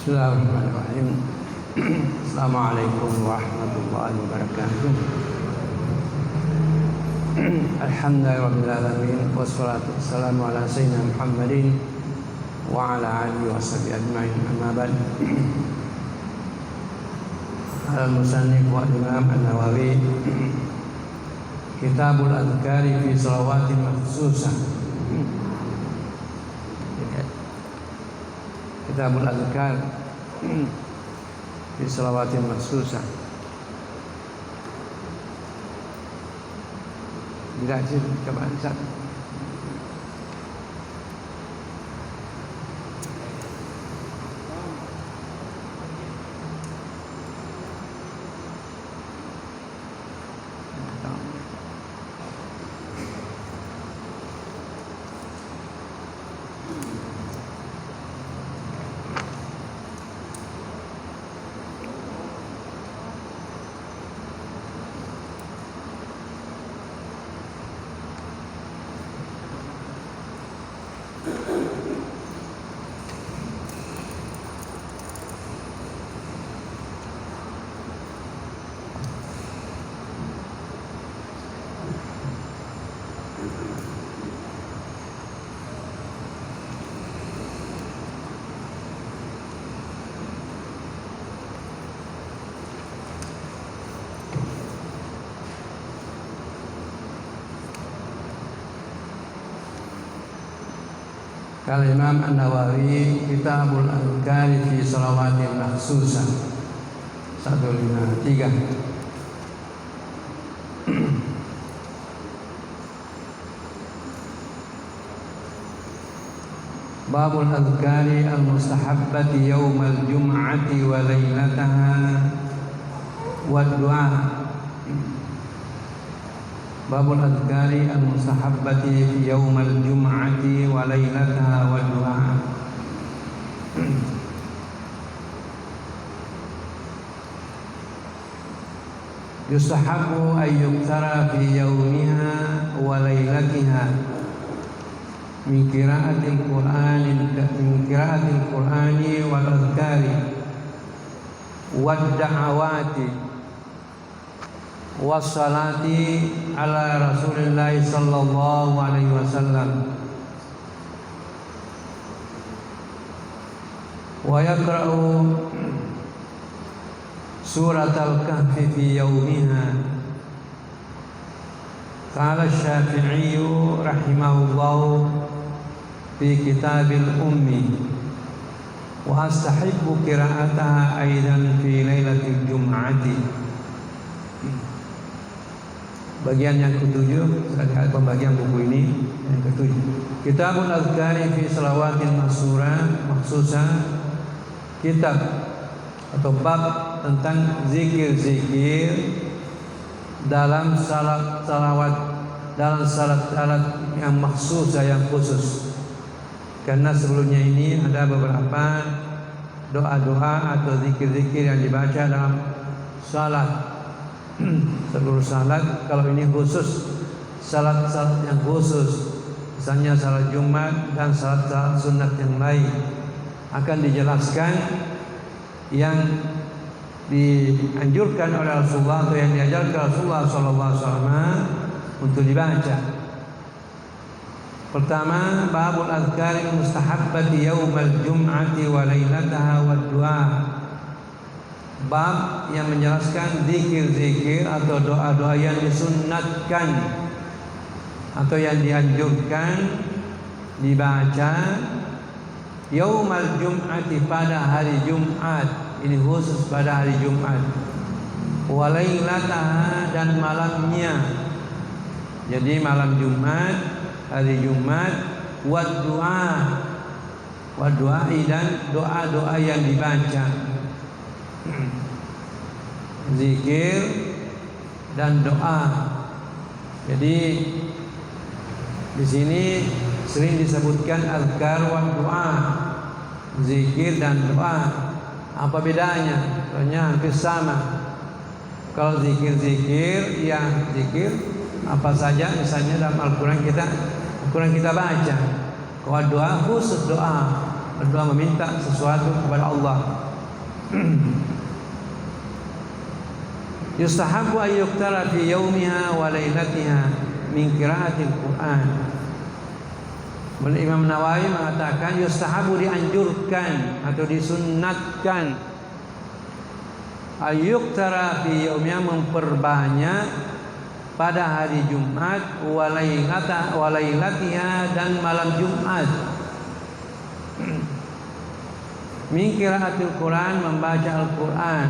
Bismillahirrahmanirrahim. Assalamualaikum warahmatullahi wabarakatuh. Alhamdulillahirabbil alamin wassalatu wassalamu ala sayyidina Muhammadin wa ala alihi washabihi ajmain. Amma ba'd. Al-musannif wa Imam An-Nawawi Kitabul Adhkari fi Salawatin Makhsusah. Kitabul Adhkar fi Salawatin Makhsusah. Tidak sih coba lihat. Kala Imam An-Nawawi Kitabul Adhkari fi Salawatin Makhsusah 153. Babul Adhkari al-mustahabbati yawmal jum'ati wa laylataha wa du'a. Babul Adhkari al-mustahabbati fi yawmal jum'ati wa laylataha wa du'a. Yustahabbu an yuktara fi yawmiha wa laylatiha min qira'atil Qur'ani wal adhkari wad da'awati wassalati ala Rasulillahi sallallahu alaihi wasallam wa yaqra'u suratal kahfi fi yawmiha. Qala Syafi'i rahimahullahu fi kitabil ummi wa astahibbu qira'ataha aidan fi lailatul jum'ati. Bagian yang ketujuh, saya pembagian buku ini yang ketujuh. Kitabul Adhkari fi Salawatin Makhsusah. Kitab atau bab tentang zikir-zikir dalam salawat yang makhsusah, yang khusus. Karena sebelumnya ini ada beberapa doa-doa atau zikir-zikir yang dibaca dalam salat. Seluruh salat, kalau ini khusus salat-salat yang khusus, misalnya salat Jumat dan salat-salat sunat yang lain, akan dijelaskan yang dianjurkan oleh Rasulullah atau yang diajarkan Rasulullah SAW untuk dibaca. Pertama, babul adhkari mustahabbati yaumal jum'ati wa lailataha wa du'a. Bab yang menjelaskan zikir-zikir atau doa-doa yang disunnatkan atau yang dianjurkan dibaca yaumal jum'ati, pada hari Jumat. Ini khusus pada hari Jumat. Wa lailataha, dan malamnya. Jadi malam Jumat, hari Jumat, wa du'a, dan doa-doa yang dibaca. Zikir dan doa. Jadi di sini sering disebutkan azkar wa doa, zikir dan doa. Apa bedanya? Soalnya hampir sama. Kalau zikir-zikir, ya zikir apa saja, misalnya dalam Al-Quran kita baca. Kalau doa khusus doa, berdoa meminta sesuatu kepada Allah. Yustahabu an yuktara fi yaumiha wa lailatiha min qiraatil Qur'an. Imam Nawawi mengatakan yustahabu, dianjurkan atau disunnatkan, ayyuktara fi yaumiha, memperbanyak pada hari Jumat, walailatiha, dan malam Jumat, min qiraatil Quran, membaca Al-Quran.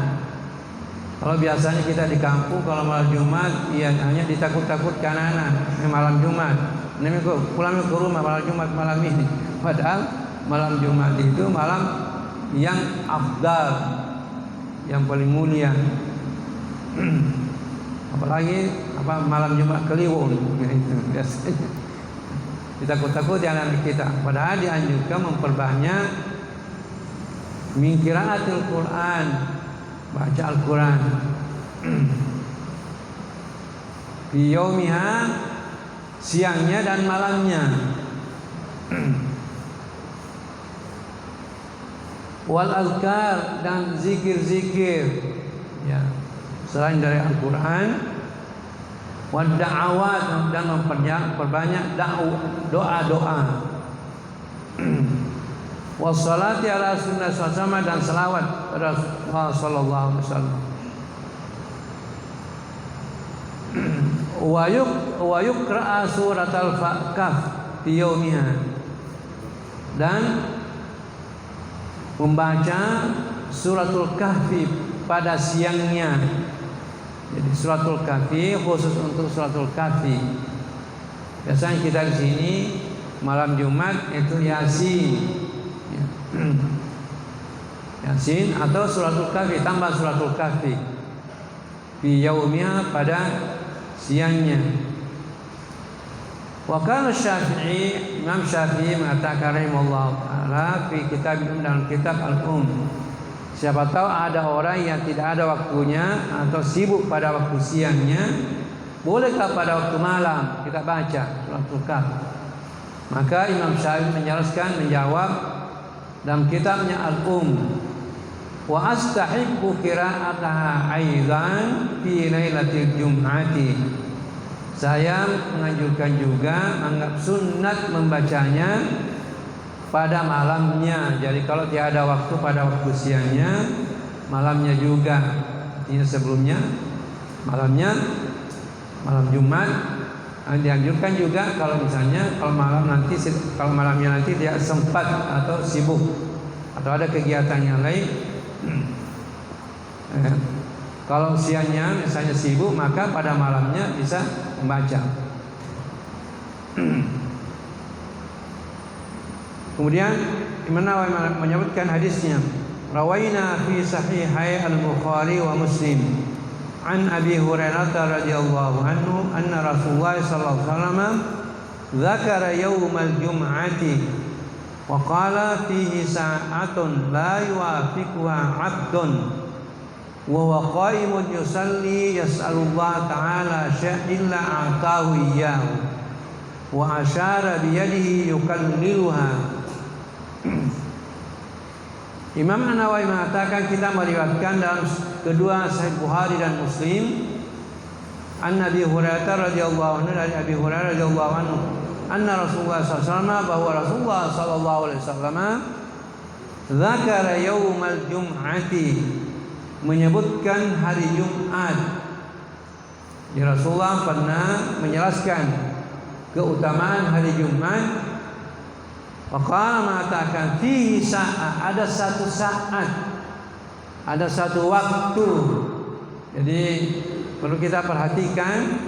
Kalau biasanya kita di kampung kalau malam Jumat ya hanya ditakut-takutkan anak malam Jumat. Ini pulang ke rumah malam Jumat malam ini. Padahal malam Jumat itu malam yang afdal, yang paling mulia. Apalagi malam Jumat Kliwon gitu biasanya. Ditakut-takuti anak kita. Padahal dianjurkan memperbanyak min qiraatil Quran, baca Al-Quran. Fi yaumiha, siangnya dan malamnya. Wal azkar, dan zikir-zikir ya, selain dari Al-Quran. Wad da'awat, dan memperbanyak doa-doa. Wassalati ala sunnah sallallahu, dan salawat pada Rasulullah sallallahu alaihi wasallam. Wa yuqra'a suratul Kahf fi yaumiha, dan membaca suratul Kahfi pada siangnya. Jadi suratul Kahfi khusus untuk suratul Kahfi. Biasanya kita di sini malam Jumat itu Yasin. Yasin atau suratul Kahfi, tambah suratul Kahfi fi yaumiha, pada siangnya. Wa kana Syafi'i, Imam Syafi'i mengatakan rahimahullah taala fi kitabihim, dalam kitab Al-Um, siapa tahu ada orang yang tidak ada waktunya atau sibuk pada waktu siangnya, bolehkah pada waktu malam kita baca suratul Kahfi? Maka Imam Syafi'i menjawab dalam kitabnya Al-Um, wa astahibbu qira'ataha aidan fi lailatil jum'ati. Saya menganjurkan juga, anggap sunnat membacanya pada malamnya. Jadi kalau tiada waktu pada waktu siangnya, malamnya juga. Artinya sebelumnya, malamnya, malam Jumat. Dianjurkan juga kalau misalnya kalau malamnya nanti dia sempat atau sibuk atau ada kegiatan yang lain. Kalau siangnya misalnya sibuk, maka pada malamnya bisa membaca. Kemudian Imam Nawawi menyebutkan hadisnya, rawaina fi sahihai al-Bukhari wa Muslim an Abi Hurairah radhiyallahu anhu anna Rasulullah sallallahu alaihi wasallam dzakara yaumal jum'ati wa qala fihi sa'atun la yuwafiquha 'abdun wa huwa qa'imun yusalli yas'alullah ta'ala syai'an illa a'tahu iyyahu wa asyara bi yadihi yukalliluha. Imam An-Nawawi mengatakan, kita meriwayatkan dalam kedua Sahih Bukhari dan Muslim, an Abi Hurairah radhiyallahu anhu, dari Abi Hurairah radhiyallahu anhu, anna Rasulullah sallallahu alaihi wasallam, bahwa Rasulullah sallallahu alaihi wasallam dzakara yaumal jum'ati, menyebutkan hari Jumat. Ya, Rasulullah pernah menjelaskan keutamaan hari Jumat. Maka mengatakan fihi sa'ah, ada satu saat, ada satu waktu. Jadi perlu kita perhatikan,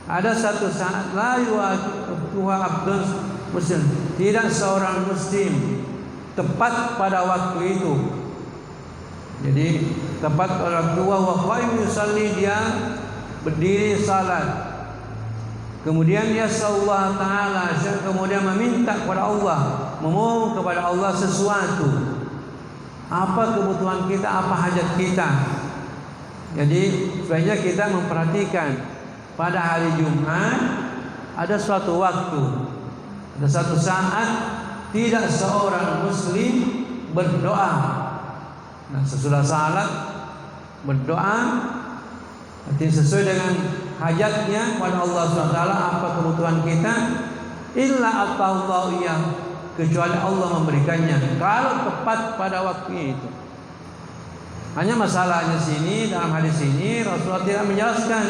ada satu saat la yuwafiquha 'abdun muslim, tidak seorang muslim tepat pada waktu itu. Jadi tepat pada waktu, wa qaim yusalli, dia berdiri salat. Kemudian dia sallallahu ta'ala, kemudian meminta kepada Allah, memohon kepada Allah sesuatu. Apa kebutuhan kita, apa hajat kita. Jadi sebaiknya kita memperhatikan pada hari Jumat ada suatu waktu, ada satu saat tidak seorang muslim berdoa. Nah, sesudah salat berdoa, artinya sesuai dengan hajatnya kepada Allah SWT, apa kebutuhan kita, illa ata'allahu iyah, kecuali Allah memberikannya kalau tepat pada waktu itu. Hanya masalahnya sini, dalam hadis ini Rasulullah tidak menjelaskan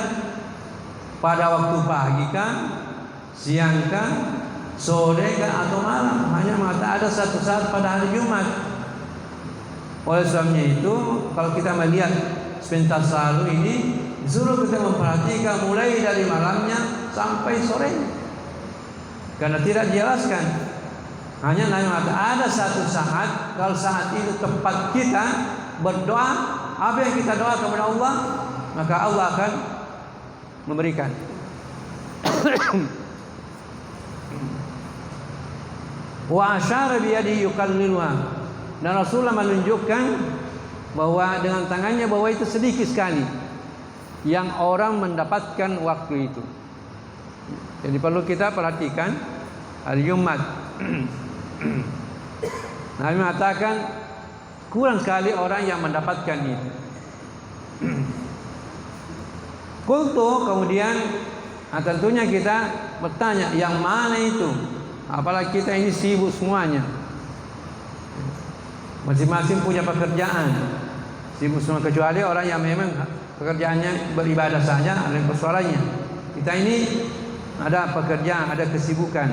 pada waktu pagi kah, siang kah, sore kah, atau malam. Hanya mengatakan ada satu saat pada hari Jumat. Oleh sebabnya itu, kalau kita melihat sepintas lalu ini, disuruh kita memperhatikan mulai dari malamnya sampai sore, karena tidak dijelaskan. Hanya Nabi mengatakan ada satu saat, kalau saat itu tepat kita berdoa, apa yang kita doa kepada Allah, maka Allah akan memberikan. Wa asyara biyadihi yuqalliluha, dan Rasulullah menunjukkan bahwa dengan tangannya bahwa itu sedikit sekali yang orang mendapatkan waktu itu. Jadi perlu kita perhatikan hari Jumat. Nabi mengatakan kurang sekali orang yang mendapatkan itu. Kultu, kemudian tentunya kita bertanya, yang mana itu? Apalagi kita ini sibuk semuanya, masing-masing punya pekerjaan, sibuk semua, kecuali orang yang memang pekerjaannya beribadah saja, ada persoalannya. Kita ini ada pekerjaan, ada kesibukan.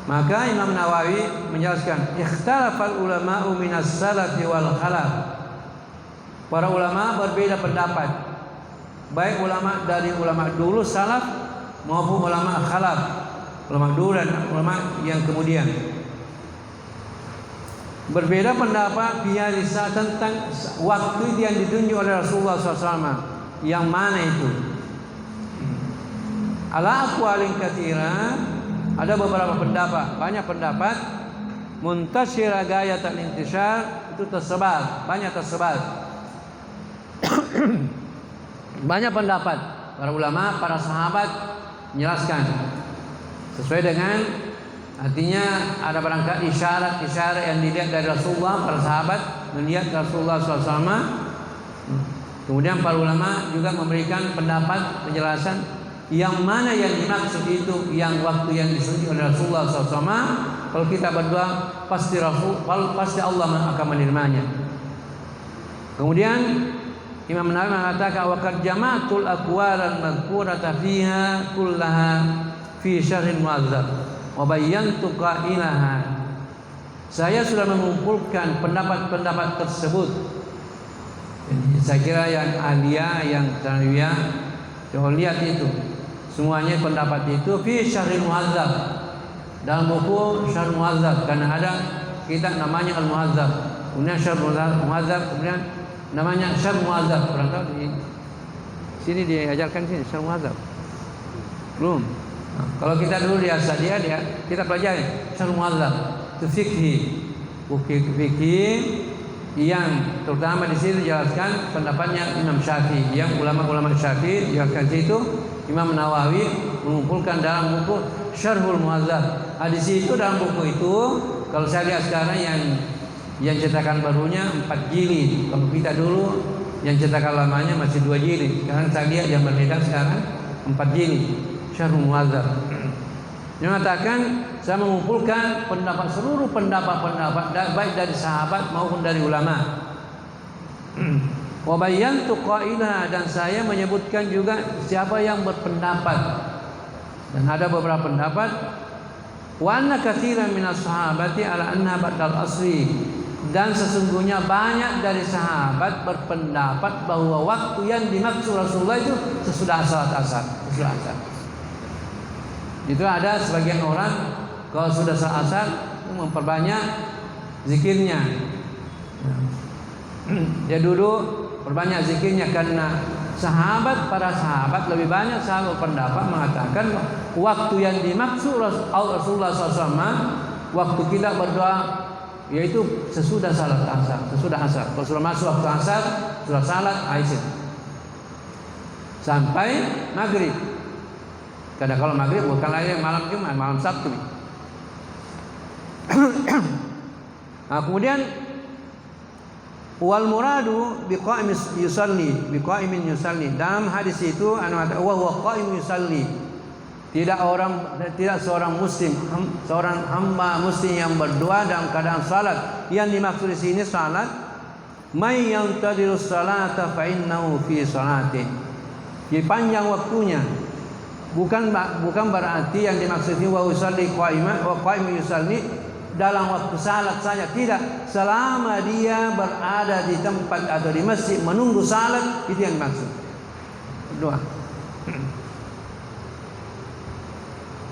Maka Imam Nawawi menjelaskan, ikhtalafal ulama'u minas salafi wal khalaf. Para ulama berbeda pendapat, baik ulama dari ulama dulu salaf maupun ulama khalaf, ulama dulu dan ulama yang kemudian. Berbeda pendapat biasa tentang waktu yang ditunjuk oleh Rasulullah SAW. Yang mana itu? Ala aqwalin katsira, ada beberapa pendapat, banyak pendapat. Muntasyira gayatul intishar, itu tersebar, banyak tersebar. Banyak pendapat para ulama, para sahabat menjelaskan sesuai dengan artinya ada barangkali isyarat-isyarat yang dilihat dari Rasulullah, para sahabat melihat Rasulullah SAW. Kemudian para ulama juga memberikan pendapat penjelasan yang mana yang dimaksud itu, yang waktu yang disunjuk oleh Rasulullah SAW. Kalau kita berdoa pasti Allah akan menerimanya. Kemudian Imam Nawawi mengatakan wa qad jama'atul aqwalan madhkurata fiha kullaha fi syarhil mu'adzab wa bayyantu qailaha. Saya sudah mengumpulkan pendapat-pendapat tersebut. Jadi, saya kira yang ahliya, yang tanawiyah, coba lihat itu. Semuanya pendapat itu fi syarhil mu'adzab, dalam buku Syarh Mu'adzab, karena ada kitab namanya Al-Mu'adzab. Kemudian Syarh Mu'adzab, kemudian namanya Syarh Mu'adzab. Pernah tahu di sini diajarkan sini Syarh Mu'adzab? Belum. Nah, kalau kita dulu di Asadia kita pelajari Syarh Mu'adzab, itu fikih yang terutama di sini dijelaskan pendapatnya Imam Syafi'i, yang ulama-ulama Syafi'i dijelaskan situ. Imam Nawawi mengumpulkan dalam buku Syarhul Mu'adzab. Di situ dalam buku itu, kalau saya lihat sekarang yang cetakan barunya 4 jilid. Kalau kita dulu yang cetakan lamanya masih 2 jilid. Sekarang saya lihat yang berbeda sekarang 4 jilid. Syarhul Mu'adzab. Dia mengatakan saya mengumpulkan seluruh pendapat baik dari sahabat maupun dari ulama. Wa bayyantu qailah, dan saya menyebutkan juga siapa yang berpendapat. Dan ada beberapa pendapat wa anna katsiran minas sahabati ala anna ba'dal asri, dan sesungguhnya banyak dari sahabat berpendapat bahwa waktu yang dimaksud Rasulullah itu sesudah salat asar, sesudah asar. Itu ada sebagian orang kalau sudah salat asar memperbanyak zikirnya. Dia duduk perbanyak zikirnya, karena para sahabat lebih banyak sahabat pendapat mengatakan waktu yang dimaksud Rasulullah SAW, waktu kita berdoa yaitu sesudah salat asar, sesudah asar. Kalau sudah masuk waktu asar, sudah salat aisyah sampai maghrib. Karena kalau maghrib bukan lagi malam Jumat, malam Sabtu. Nah, kemudian wal muradu biqa'imin yusalli. Dalam hadis itu wa huwa qa'im yusalli. Tidak seorang muslim, seorang hamba muslim yang berdoa dalam keadaan salat. Yang dimaksud di sini salat, may yantadirus salata fa innahu fi salati. Jadi panjang waktunya. Bukan berarti yang dimaksud ini wa usalli qa'iman wa qa'imun yusalli dalam waktu salat saja, tidak. Selama dia berada di tempat atau di masjid menunggu salat, itu yang dimaksud. Doa.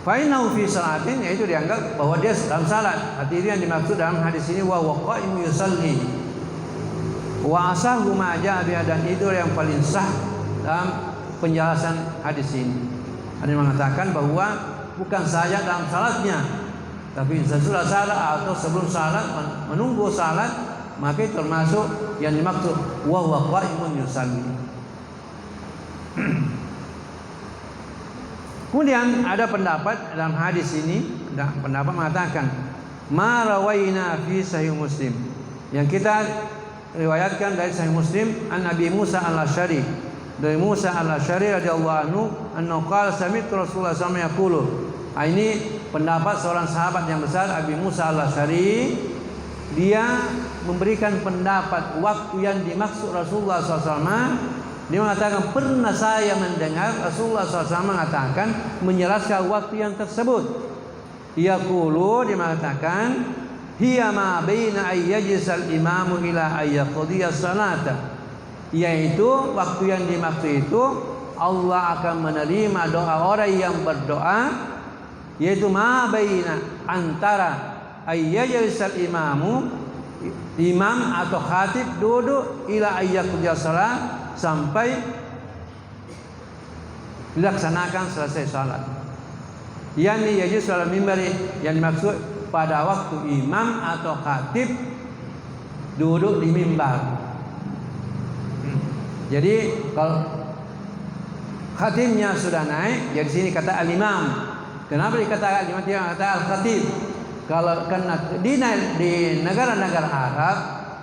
Fa innahu fi salatin, yaitu dianggap bahwa dia dalam salat. Arti itu yang dimaksud dalam hadis ini wa qa'imun yusalli. Wa asahu ma ja'a bi, dan itu yang paling sah dalam penjelasan hadis ini. Ada yang mengatakan bahwa bukan saja dalam salatnya, tapi sesudah salat atau sebelum salat menunggu salat, maka itu termasuk yang dimaksud wa huwa qa'imun yusalli. Kemudian ada pendapat dalam hadis ini, pendapat mengatakan ma rawaina fi sahih Muslim, yang kita riwayatkan dari sahih Muslim an Nabi Musa al-Asy'ari, dari Musa al-Asy'ari radhiyallahu anhu, annahu qala sami'tu Rasulullah sallallahu alaihi wasallam yaqulu. Ini pendapat seorang sahabat yang besar, Abi Musa al-Asy'ari. Dia memberikan pendapat waktu yang dimaksud Rasulullah SAW. Dia mengatakan, pernah saya mendengar Rasulullah SAW mengatakan, menjelaskan waktu yang tersebut. Yaqulu, dia mengatakan, hiya ma baina ayyajisal imamu ila ayyaqdiya salata. Yaitu waktu yang dimaksud itu Allah akan menerima doa orang yang berdoa, yaitu ma baina, antara ayyajisal imamu, imam atau khatib duduk, ila ayyaqdiya salat, sampai dilaksanakan selesai salat. Yani yajlis ala mimbari, yang dimaksud pada waktu imam atau khatib duduk di mimbar. Jadi kalau khatibnya sudah naik, jadi sini kata al-imam. Kenapa dikatakan al-imam, tidak kata al-khatib? Kalau karena di negara-negara Arab,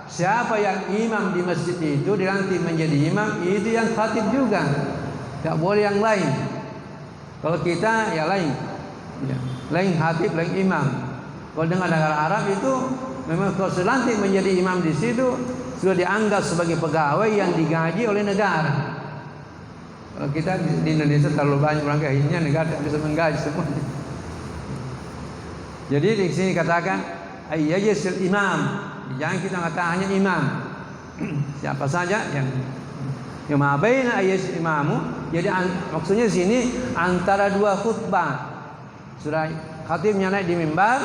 siapa yang imam di masjid itu dilantik menjadi imam, itu yang khatib juga. Tak boleh yang lain. Kalau kita ya lain. Ya, lain khatib, lain imam. Kalau dengan negara Arab itu memang kalau dilantik menjadi imam di situ sudah dianggap sebagai pegawai yang digaji oleh negara. Kalau kita di Indonesia terlalu banyak orang akhirnya negara tidak bisa menggaji semuanya. Jadi di sini katakan ayyajil imam. Jangan kita katakan hanya imam. Siapa saja yang mabaina ayyajil imamu. Jadi maksudnya di sini antara dua khutbah. Sudah khatibnya naik di mimbar,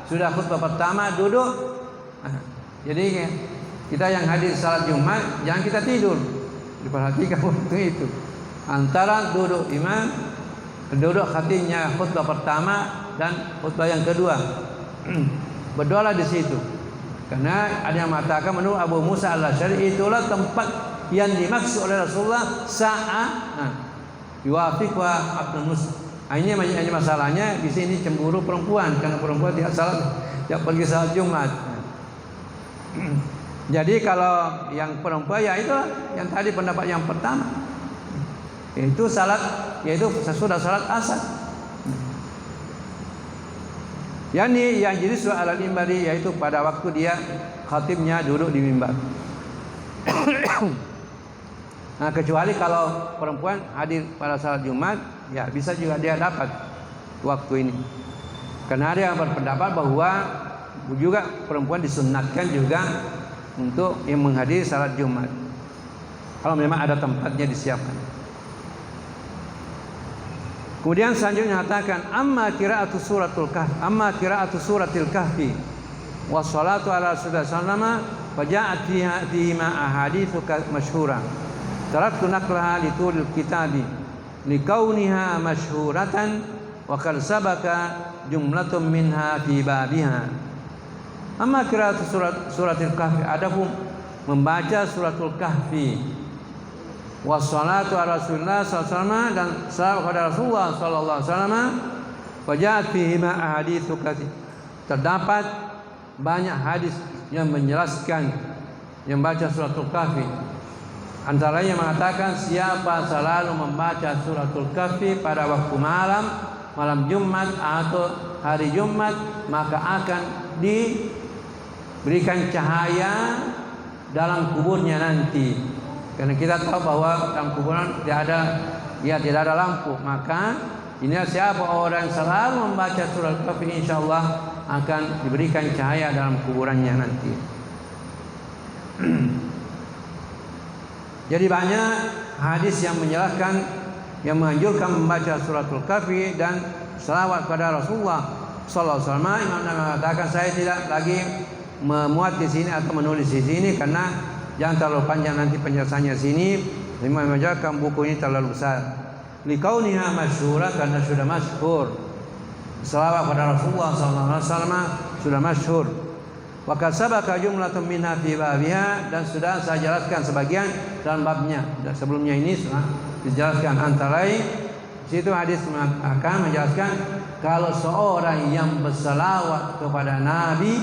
sudah khutbah pertama duduk. Jadi kita yang hadir salat Jumat jangan kita tidur. Diperhatikan waktu itu. Antara duduk imam, duduk khatibnya khutbah pertama dan khutbah yang kedua. Berdoalah di situ. Karena ada yang mengatakan menurut Abu Musa al-Asy'ari itulah tempat yang dimaksud oleh Rasulullah saat yuafiq wa abdul muslim. Ini masalahnya di sini cemburu perempuan, karena perempuan tidak salat, tidak pergi salat Jumat. Jadi kalau yang perempuan ya itu yang tadi pendapat yang pertama, itu salat, yaitu sesudah salat asar. Yani yang jadi soal al-mimbari, yaitu pada waktu dia khatibnya duduk di mimbar. Nah, kecuali kalau perempuan hadir pada salat Jumat, ya bisa juga dia dapat waktu ini. Karena ada yang berpendapat bahwa juga perempuan disunatkan juga untuk yang menghadiri salat Jumat, kalau memang ada tempatnya disiapkan. Kemudian selanjutnya mengatakan amma qira'atu suratul kahfi wa salatu ala rasulillah sallallahu wa ja'at fiha ahaditsu masyhurah taraktu naqlaha li tulil kitabi li kauniha masyhuratan wa qad sabaka jumlatun minha fi babiha. Amma qira'atu suratul kahfi, adapun membaca suratul kahfi, wassalatu ala rasulillah sallallahu alaihi wasallam, dan salat kepada Rasulullah sallallahu alaihi wasallam, wa ja'at fihi ma ahaditsu katsir, terdapat banyak hadis yang menjelaskan yang baca suratul kahfi. Antaranya mengatakan siapa selalu membaca suratul kahfi pada waktu malam Jumat atau hari Jumat, maka akan diberikan cahaya dalam kuburnya nanti. Karena kita tahu bahwa dalam kuburan tidak ada lampu, maka ini siapa orang yang selalu membaca suratul kahfi, insyaallah akan diberikan cahaya dalam kuburannya nanti. Jadi banyak hadis yang menjelaskan, yang menganjurkan membaca suratul kahfi dan selawat kepada Rasulullah sallallahu alaihi wasallam. Imam Nawawi mengatakan, saya tidak lagi memuat di sini atau menulis di sini karena jangan terlalu panjang nanti penjelasannya sini. Imam menjelaskan buku ini terlalu besar. Likauniha masyhura, karena sudah masyhur. Selawat kepada Rasulullah sallallahu alaihi wasallam sudah masyhur. Wa kasabaka jumlatun minha fi babiha, dan sudah saya jelaskan sebagian dalam babnya. Sebelumnya ini sudah dijelaskan. Antara lain situ hadis akan menjelaskan kalau seorang yang berselawat kepada Nabi,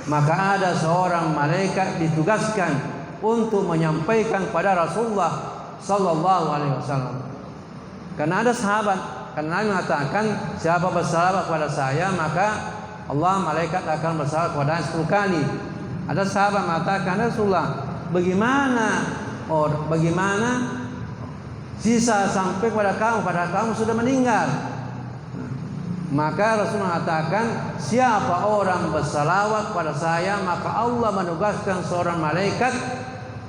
maka ada seorang malaikat ditugaskan untuk menyampaikan kepada Rasulullah sallallahu alaihi wasallam. Karena ada sahabat, karena Nabi mengatakan siapa berselawat kepada saya, maka Allah malaikat akan bersalawat kepada 10 kali. Ada sahabat mengatakan, Rasulullah, bagaimana sisa sampai kepada kamu, padahal kamu sudah meninggal? Maka Rasul mengatakan, siapa orang bersalawat kepada saya, maka Allah menugaskan seorang malaikat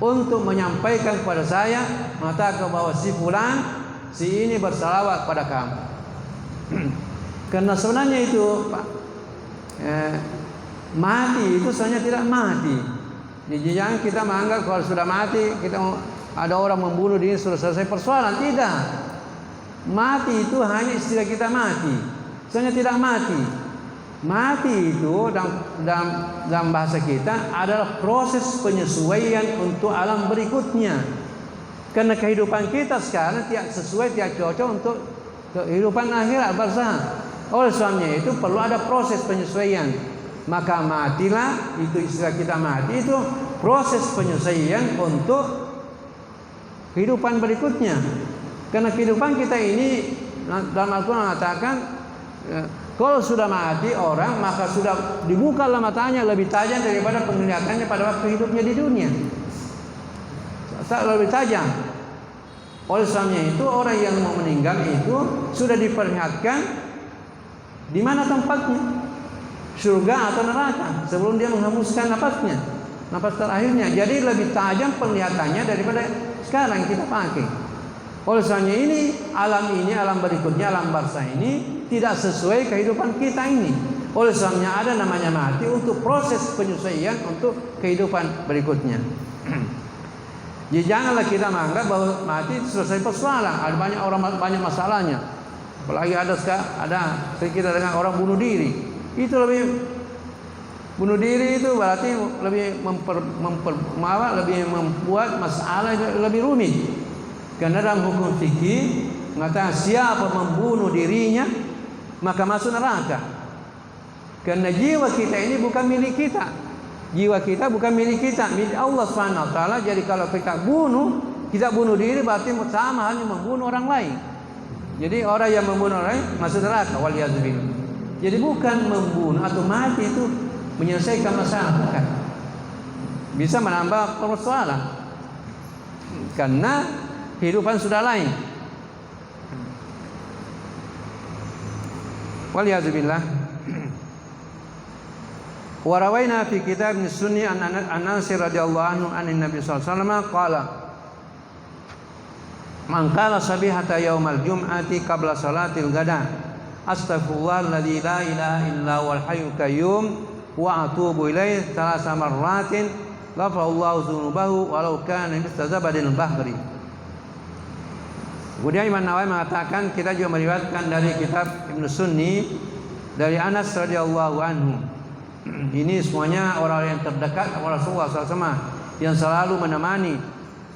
untuk menyampaikan kepada saya, mengatakan bahwa si fulan, si ini bersalawat kepada kamu. Karena sebenarnya itu mati itu sebenarnya tidak mati. Jadi jangan kita menganggap kalau sudah mati, kita ada orang membunuh diri sudah selesai persoalan. Tidak. Mati itu hanya istilah kita mati. Sebenarnya tidak mati. Mati itu dalam bahasa kita adalah proses penyesuaian untuk alam berikutnya. Karena kehidupan kita sekarang tidak sesuai, tidak cocok untuk kehidupan akhirat barzakh. Oleh sebabnya itu perlu ada proses penyesuaian. Maka matilah, itu istilah kita mati, itu proses penyesuaian untuk kehidupan berikutnya. Karena kehidupan kita ini dalam Al-Quran mengatakan, kalau sudah mati orang, maka sudah dibukalah matanya lebih tajam daripada penglihatannya pada waktu hidupnya di dunia. Lebih tajam. Oleh sebabnya itu orang yang mau meninggal itu sudah diperlihatkan di mana tempatnya, surga atau neraka, sebelum dia menghembuskan nafasnya, nafas terakhirnya. Jadi lebih tajam penglihatannya daripada sekarang kita pakai. Oleh sebabnya alam berikutnya, alam barzakh ini tidak sesuai kehidupan kita ini. Oleh sebabnya ada namanya mati untuk proses penyesuaian untuk kehidupan berikutnya. Jadi janganlah kita menganggap bahwa mati selesai persoalan. Ada banyak orang banyak masalahnya. Apalagi ada kita dengan orang bunuh diri. Itu lebih bunuh diri itu berarti lebih lebih membuat masalah lebih rumit. Karena dalam hukum fikih mengatakan siapa membunuh dirinya maka masuk neraka. Karena jiwa kita ini bukan milik kita. Jiwa kita bukan milik kita, milik Allah Subhanahu wa taala. Jadi kalau kita bunuh diri berarti sama hanya membunuh orang lain. Jadi orang yang membunuh orang lain masuk neraka, waliyadzubillah. Jadi bukan membunuh atau mati itu menyelesaikan masalah, bukan. Bisa menambah persoalan. Karena kehidupan sudah lain. Waliyadzubillah. Wa rawaina fi kitab Sunni an Anas radhiyallahu anhu anin Nabi sallallahu alaihi wasallam qala man qala sabihata yaumal jum'ati qabla salatil ghada astaghfirullahalladzi la ilaha illa huwal hayyul qayyum wa atubu ilaihi thalatha marratin ghafarallahu dzunubahu walau kana mithla zabadil bahri. Kemudian Imam Nawawi mengatakan, kita juga meriwayatkan dari kitab Ibnu Sunni dari Anas radhiyallahu anhu. Ini semuanya orang yang terdekat kepada Rasulullah SAW, yang selalu menemani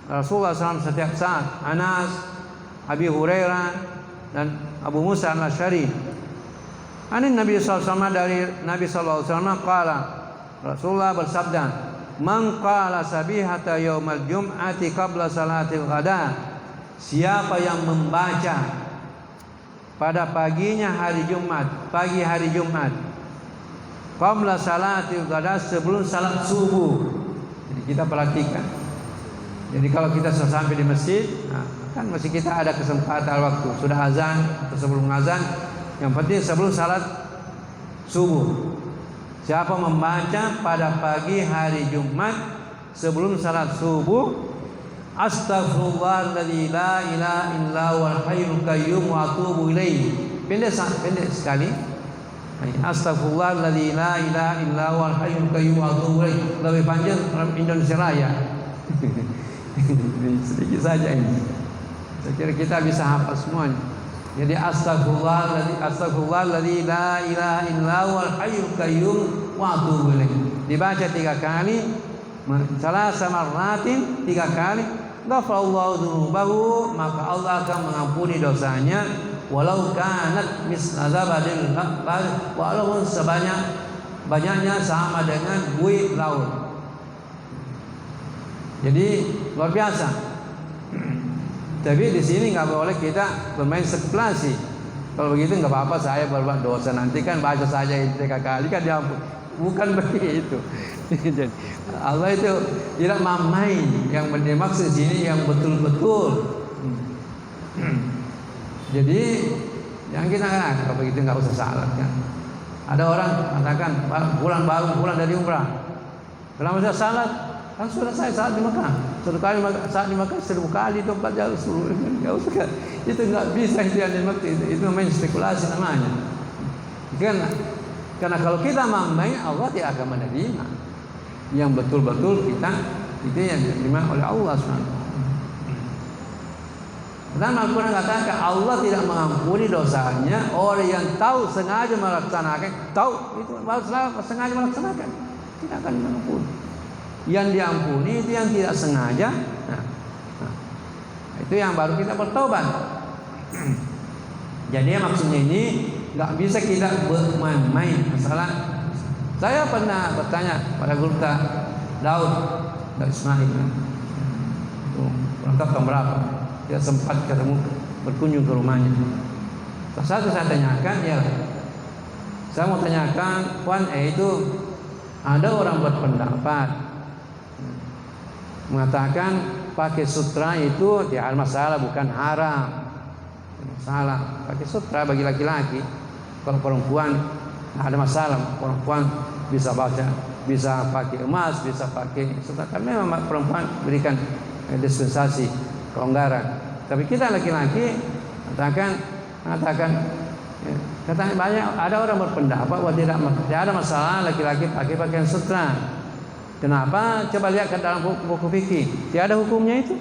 Rasulullah SAW setiap saat. Anas, Abi Hurairah, dan Abu Musa al-Asy'ari. Anin Nabi sallallahu alaihi wasallam, dari Nabi sallallahu alaihi wasallam qala, Rasulullah bersabda, "Man qala sabihata yaumal jum'ati qabla salatil ghada." Siapa yang membaca pada paginya hari Jumat, pagi hari Jumat, qabla salatil ghada, sebelum salat subuh. Jadi kita perhatikan. Jadi kalau kita sudah sampai di masjid, kan masih kita ada kesempatan waktu, sudah azan atau sebelum azan, yang penting sebelum salat subuh. Siapa membaca pada pagi hari Jumat sebelum salat subuh, astaghfirullahaladzzi la ilaha illa huwal hayyul qayyum wa atubu ilaihi. Pendek sekali. Astaghfirullahaladzzi la ilaha illa huwal hayyul qayyum wa atubu ilaihi. Lebih panjang Indonesia Raya. Sedikit saja ini. Saya kira kita bisa hafal semuanya. Jadi astaghfirullahalladzi la ilaha illa huwal hayyul qayyum wa atubu ilaihi. Dibaca 3 kali, salasa marratin, 3 kali, ghafarallahu dzunubahu, maka Allah akan mengampuni dosanya, walau kanat misla zabadil ba'd, walaupun banyaknya sama dengan buih laut. Jadi luar biasa. Tapi di sini nggak boleh kita bermain spekulasi. Kalau begitu nggak apa-apa, saya berbuat dosa, nanti kan baca saja 3 kali kan diampun. Bukan begitu. Jadi Allah itu tidak main. Yang dimaksud di sini yang betul-betul. Jadi yang kita kalau begitu nggak usah salat kan. Ada orang mengatakan pulang dari umrah, kenapa saya salat? Kan sudah saya saat di Mekah, 1 kali saat di Mekah 1000 kali itu 4 jam seluruh, nggak usah kan? Itu nggak bisa itu yang dimaksud, itu main spekulasi namanya. Karena kalau kita main, Allah tidak akan menerima. Yang betul-betul kita itu yang diterima oleh Allah SWT. Dan Al-Quran katakan Allah tidak mengampuni dosanya orang yang tahu sengaja melaksanakan, tahu itu sengaja melaksanakan, tidak akan mengampuni. Yang diampuni itu yang tidak sengaja. Itu yang baru kita bertobat. Jadi maksudnya ini nggak bisa kita bermain-main masalah. Saya pernah bertanya pada guru Daud Ismail, berangkat tahun berapa? Dia sempat ketemu, berkunjung ke rumahnya. Satu saya tanyakan, saya mau tanyakan, Puan, itu ada orang berpendapat mengatakan pakai sutra itu tidak masalah, bukan haram. Masalah pakai sutra bagi laki-laki. Kalau perempuan tidak ada masalah, perempuan bisa baca, bisa pakai emas, bisa pakai sutra. Karena memang perempuan berikan dispensasi kelonggaran. Tapi kita laki-laki mengatakan banyak ada orang berpendapat bahwa tidak ada masalah laki-laki pakai pakaian sutra. Kenapa? Coba lihat ke dalam buku fikih. Tidak ada hukumnya itu.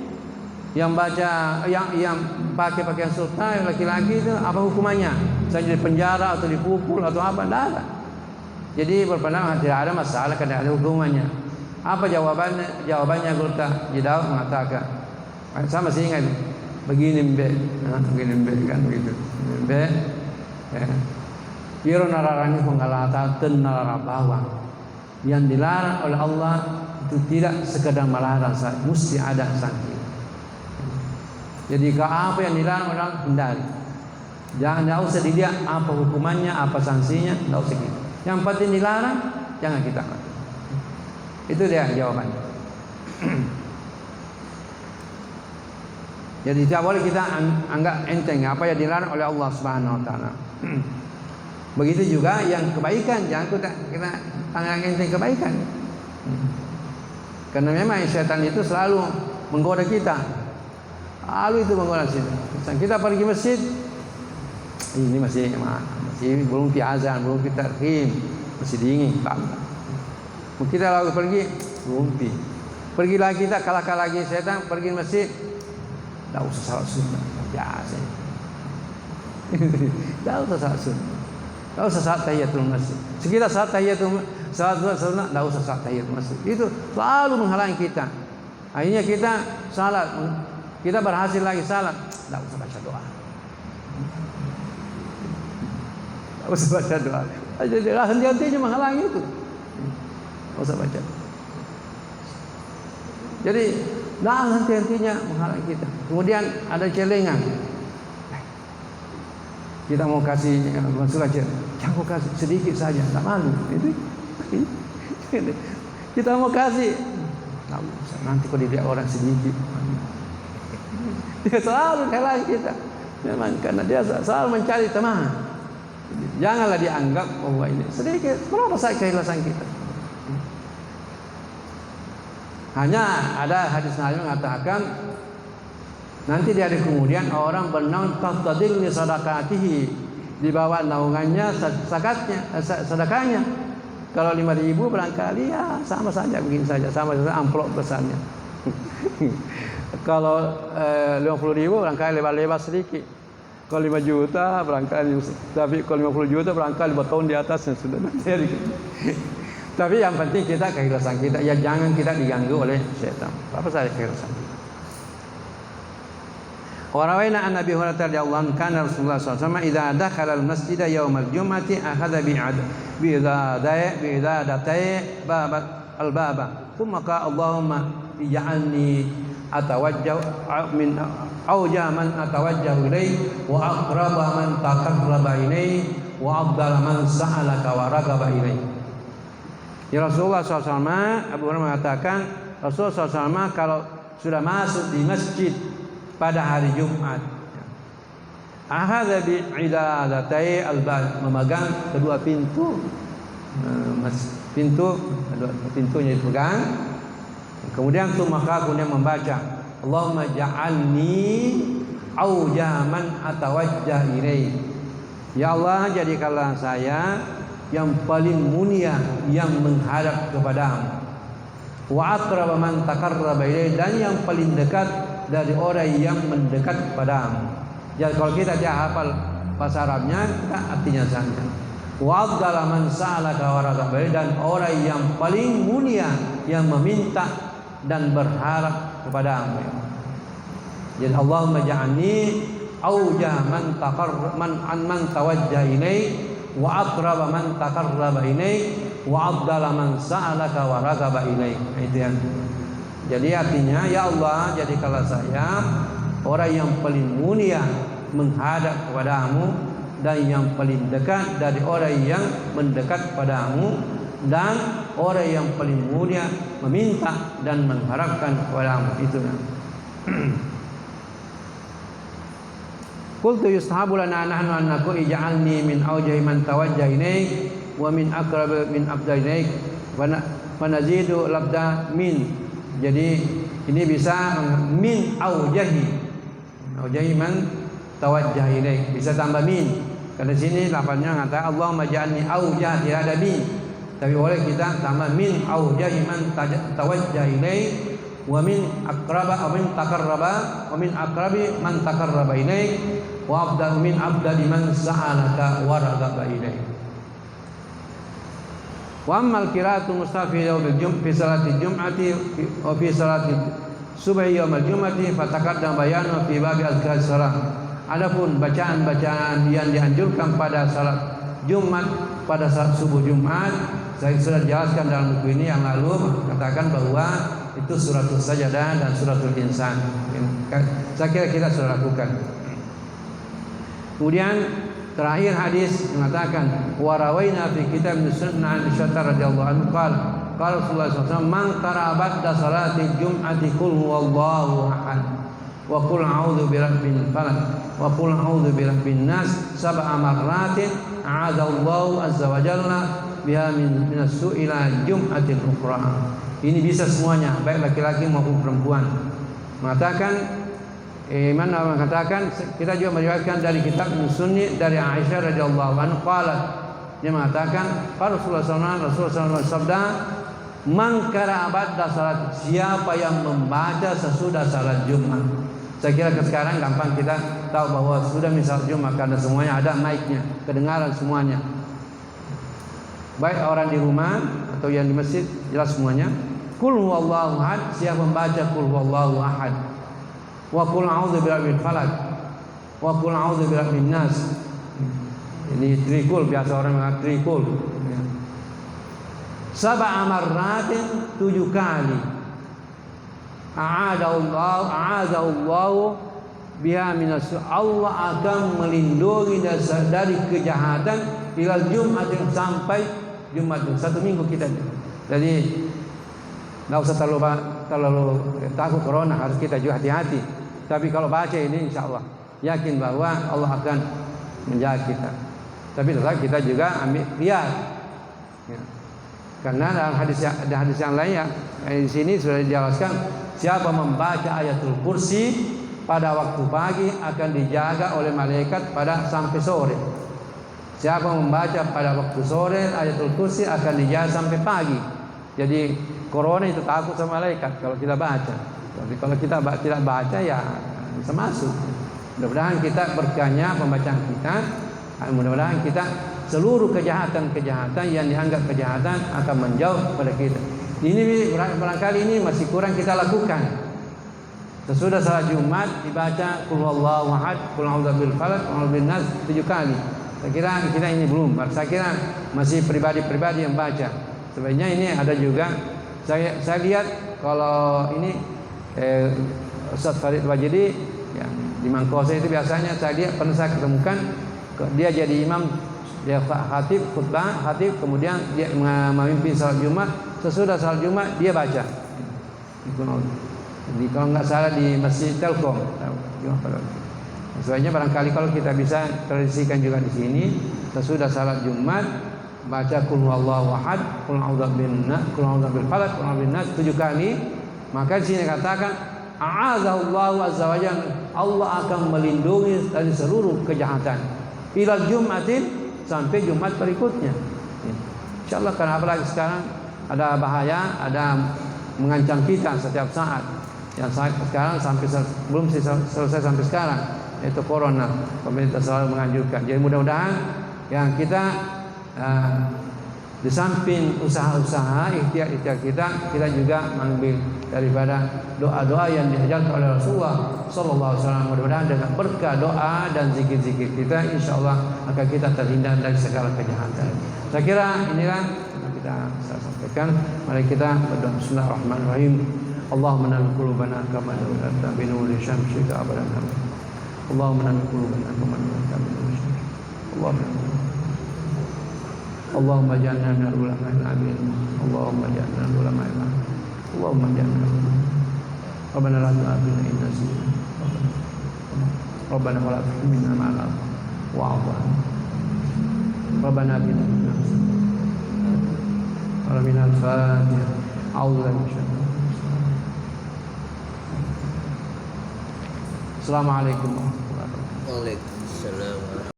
Yang baca yang pakai pakaian sutra laki-laki itu apa hukumannya? Misalnya di penjara atau dipukul atau apa? Tidak ada. Jadi berpendapat tidak ada masalah karena ada hukumannya. Apa jawabannya? Jawabannya Guru Jidaw mengatakan, saya masih ingat begini kan begitu. Piro nararani penggalata ten nararabawa. Yang dilarang oleh Allah itu tidak sekedar melarang, mesti ada sanksi. Jadi apa yang dilarang oleh Allah hindari. Jangan usah dilihat apa hukumannya, apa sanksinya, tidak usah gitu. Yang penting dilarang, jangan kita lakukan. Itu dia jawabannya. Jadi tidak boleh kita anggap enteng apa yang dilarang oleh Allah Subhanahu Wa Taala. Begitu juga yang kebaikan, jangan kita anggap enteng kebaikan. Karena memang syaitan itu selalu menggoda kita. Lalu itu menggoda kita. Misalnya kita pergi masjid, ini masih belum azan, belum kita takhim, masih dingin, Pak. Kita lalu pergi, belum pergi lagi kita kalahkan lagi syaitan, pergi masjid, tidak usah salat sunnah, biasa. Tidak usah salat sunnah. Tidak usah salat tahiyatul masjid. Sekitar salat tahiyatul sunnah, tidak usah salat tahiyatul masjid. Itu selalu menghalangi kita. Akhirnya kita salat, kita berhasil lagi salat, tidak usah baca doa. Tidak Tak usah baca doa. Jadi henti-hentinya menghalangi itu. Tak usah baca. Jadi doa henti-hentinya menghalangi kita. Kemudian ada celengan. Kita mau kasih masukan, jangan kasih sedikit saja, tak malu. Itu kita mau kasih, nanti kalau dilihat orang sedikit, dia selalu halangi kita. Memang karena dia selalu mencari teman. Janganlah dianggap bahwa ini sedikit, berapa saja keikhlasan kita. Hanya ada hadis Nabi mengatakan, nanti di hari kemudian orang berenang tahtadil li sadaqatihi, di bawah naungannya sedekahnya. Kalau 5.000 barangkali ya sama saja begini saja, sama saja amplop besarnya. Kalau 50.000 barangkali lebar-lebar sedikit. Kalau 5 juta barangkali, tapi kalau 50 juta barangkali bertahun di atasnya sudah nanti. Tapi yang penting kita keikhlasan kita, ya jangan kita diganggu oleh syaitan. Apa saja keikhlasan. Warawaina an Nabi Hurairah radhiyallahu anhu kana Rasulullah sallallahu alaihi wasallam idza dakhala al-masjid yawmal jum'ati akhadha bi'idadatai al-baba thumma qala Allahumma ij'alni atawajjahu min awja man atawajjahu ilayhi wa aqraba man taqarraba ilayhi wa afdala man sa'alaka wa ragaba ilayhi. Ya Rasulullah SAW, Abu Hurairah mengatakan Rasulullah SAW kalau sudah masuk di masjid pada hari Jumat, ahadha bi'idadatai al-bab, memegang kedua pintu, pintunya dipegang. Kemudian kemudian membaca Allahumma ja'alni aujaman atawajjah ilaih. Ya Allah, jadikanlah saya yang paling mulia yang menghadap kepadamu. Wa aqraba man taqarraba ilaih, dan yang paling dekat dari orang yang mendekat padamu. Jadi kalau kita tidak hafal bahasa Arabnya, kita artinya saja. Wa afdala man sa'alaka wa ragaba, dan orang yang paling mulia yang meminta dan berharap kepadamu. Jadi Allahumma ja'alni awjah man tawajjah ilaih wa aqraba man taqarraba ilaih wa afdala man sa'alaka wa ragaba ilaih. Itu yang. Jadi artinya, ya Allah, jadikanlah saya orang yang paling mulia menghadap kepadamu, dan yang paling dekat dari orang yang mendekat padamu, dan orang yang paling mulia meminta dan mengharapkan kepadamu. Itu. Qultu yustahabu lana nahnu an naqul ij'alni min awjahi man tawajjah ilaik wa min aqrab min abdainaik wa nazidu labda min. Jadi ini bisa min aujahi man tawajjah ilaik, bisa tambah min. Karena sini lafaznya mengatakan Allahumma ja'alni aujah, tidak ada min. Tapi boleh kita tambah min aujahi man tawajjah ilaik wa min aqraba wa min taqarraba wa min aqrabi man taqarraba ilaik wa afdal min afdali man sa'alaka wa ragaba ilaik. Wa ammal qira'atu mustafi yawmil fi salati jum'ati wa fi salati subhi yawmil jum'ati fataqaddam bayanu fi babi azkar salat. Adapun bacaan-bacaan yang dianjurkan pada salat Jumat, pada saat subuh Jumat, saya sudah jelaskan dalam buku ini yang lalu, katakan bahwa itu suratul sajadah dan suratul insan. Saya kira kita sudah lakukan. Kemudian terakhir hadis mengatakan warawaina fi kitab sunnah al-Syatar radhiyallahu anhu qala Rasulullah SAW man qara'a ba'da salati jum'ati qul huwallahu ahad wa qul a'udzu birabbil falaq wa qul a'udzu birabbin nas sab'a marratin a'adzallahu azza wa jalla biha min as-su'ila jum'atin ukhra. Ini bisa semuanya, baik laki-laki maupun perempuan. Mengatakan Iman mengatakan, kita juga meriwayatkan dari kitab Sunni dari Aisyah radhiyallahu anha qalat, dia mengatakan Rasulullah SAW sabda, man qara'a ba'da salat, siapa yang membaca sesudah salat Jumat. Saya kira sekarang gampang kita tahu bahwa sudah misal Jumat karena semuanya ada mic-nya, kedengaran semuanya. Baik orang di rumah atau yang di masjid, jelas semuanya. Qul huwallahu ahad, siapa membaca qul huwallahu ahad. Wa qul a'udzu birabbil falaq wa qul a'udzu birabbin nas. Ini trikul, biasa orang mengatakan trikul. Ya. Sab'a marratin 7 kali. A'adzallahu biha minas. Allah akan melindungi dari kejahatan ilal Jumat sampai Jumat. 1 minggu kita. Jadi enggak usah terlalu takut corona, harus kita juga hati-hati. Tapi kalau baca ini insyaallah yakin bahwa Allah akan menjaga kita. Tapi tetap kita juga ambil lihat. Ya. Karena dalam hadis yang lain ya, di sini sudah dijelaskan siapa membaca ayatul kursi pada waktu pagi akan dijaga oleh malaikat pada sampai sore. Siapa membaca pada waktu sore ayatul kursi akan dijaga sampai pagi. Jadi corona itu takut sama malaikat kalau kita baca. Tapi kalau kita tidak baca ya bisa masuk. Mudah-mudahan kita berkahnya pembacaan kita. Mudah-mudahan kita seluruh kejahatan-kejahatan yang dianggap kejahatan akan menjauh pada kita. Ini barangkali ini masih kurang kita lakukan. Sesudah salat Jumat dibaca Qul huwallahu ahad, Qul a'udzu birabbil falaq, Qul a'udzu bin nas 7 kali. Saya kira kita ini belum. Saya kira masih pribadi-pribadi yang baca. Sebenarnya ini ada juga saya lihat kalau ini Ustaz Farid Wajidi ya, di Mangkose itu biasanya pernah saya ketemukan dia jadi imam, dia khutbah, kemudian dia memimpin salat Jumat. Sesudah salat Jumat dia baca. Jadi kalau nggak salah di Masjid Telkom. Sebenarnya barangkali kalau kita bisa tradisikan juga di sini, sesudah salat Jumat baca Qul huwallahu ahad, Qul a'udzu birabbil falaq, Qul a'udzu bin nas 7 kali. Maka di sini katakan a'adzallahu azza wa jalla, Allah akan melindungi dari seluruh kejahatan. Ilal Jumatin sampai Jumat berikutnya. Insyaallah, karena apalagi sekarang ada bahaya, ada mengancam kita setiap saat. Yang sekarang sampai belum selesai sampai sekarang, yaitu corona. Pemerintah selalu menganjurkan. Jadi mudah-mudahan yang kita di samping usaha-usaha ikhtiar kita juga mengambil daripada doa-doa yang diajarkan oleh Rasulullah sallallahu alaihi wasallam. Mudah-mudahan dengan berkah doa dan zikir-zikir kita insyaallah akan kita terhindar dari segala kejahatan. Saya kira inilah yang kita sampaikan. Mari kita berdoa. Bismillahirrahmanirrahim. Allahumma nawwir qulubana kama nawwarta bi nuri syamsika abadan. Allahumma nawwir qulubana kama nawwarta bi nuri syamsika. Allahumma ja'alna minal ulama'il 'amilin. Allahumma ja'alna minal ulama'il 'amilin. Allahumma ja'alna Rabbana la tu'akhidhna in nasina. Rabbana wa la tuhammilna ma la wa'fu 'anna. Rabbana atina min rahmatin wa minal Fatiha. A'udzu billahi. Assalamualaikum warahmatullahi wabarakatuh. Waalaikumsalam.